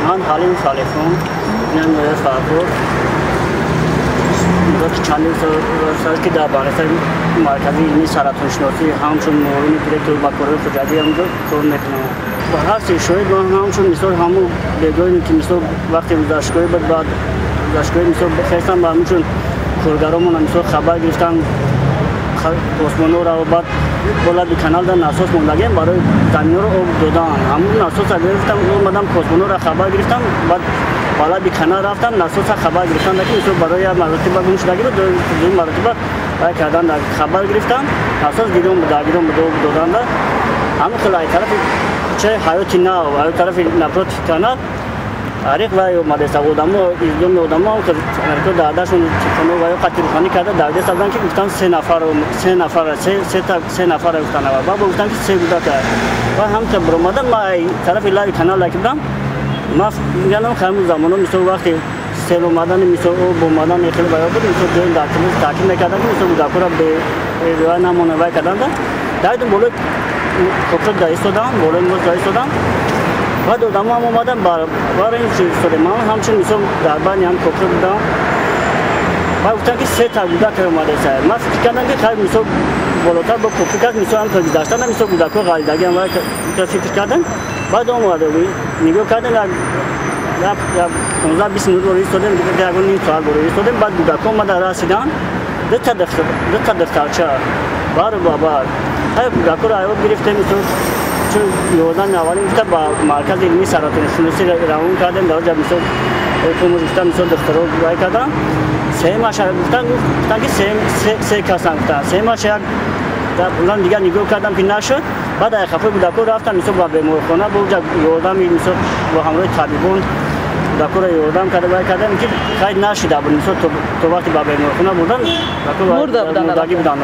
من حالیم خلیفم من نوید فرپور چندین سال که در بارستان مرکزی علمی سرطان شناسی همچون معاون دیرکتور بکارهای خجاجی هم کار میکنم. با هر شاید همچون مثال همون بگوییم که مثال وقتی دانشگاهی بود بعد دانشگاهی مثال بخواستم با همچون کارگرامون مثال خبر گرفتن پاسمانو را بعد بالا به کانال دادن ناساس موندگی برای زمین رو آب دادن همون ناساس را گرفتم اومدم پاسمانو را خبر گرفتم بعد بالا به کانال رفتم ناساس خبر گرفتم که مثلا برای مراتب گم شدگی بود دو مرتبه برای کردن خبر گرفتم ناساس گیرم دادن همون خلای طرف چه حیاتی نه و طرف نفرت کانال عریق و مدرسه بودم و ایزدون بودم که امریکا داداشون چکنو و قتل خانی کرده داده سازن که گفتن سه نفر گفتن و بابا گفتن که سه بوده کرد و هم که برآمدم ما طرف لای کانال کردم ما میگم خیلی زمانو مثل وقتی سیل اومدن مثل او بومدن خیلی باید بود مثل جای داخلی تاکید نکردن که مثل بوداکورا به روی نمونه وای کردن دادم بالا کپرت دایست دادم بالا موز دایست دادم بعد آدم هم اومدن برای این چیز شده من همچون مثل در بانی هم کپرت بودم و گفتن که سه تا بوده که اومده سر من فکر کردم که خیلی مثل بالاتر با کپرت کرد مثل هم که داشتن مثل بوداکو غالیدگی هم فکر کردن بعد اومده نگاه کردن یا 15-20 minut روی استودیم دیگه اگه نیم ساعت روی استودیم بعد بوداکو اومده رسیدن دو تا دفترچه بار های بوداکو را ایوب گرفتیم چون یودن اولی گفته با مرکز علمی سرطان شناسی روان کردیم در جا مثل ایکومو گفتم مثل دکترو بای کردم سه ماشه گفتن که سه کس گفتن سه ماشه اونم دیگه نگاه کردم که نشد بعد از خفه بوداکو رفتم مثل با بیمارخانه بود یودم مثل با همراه طبیبان بوداکو را یودم کردم که خیلی نشده بود مثل تو وقتی با بیمارخانه بودن مرده بودن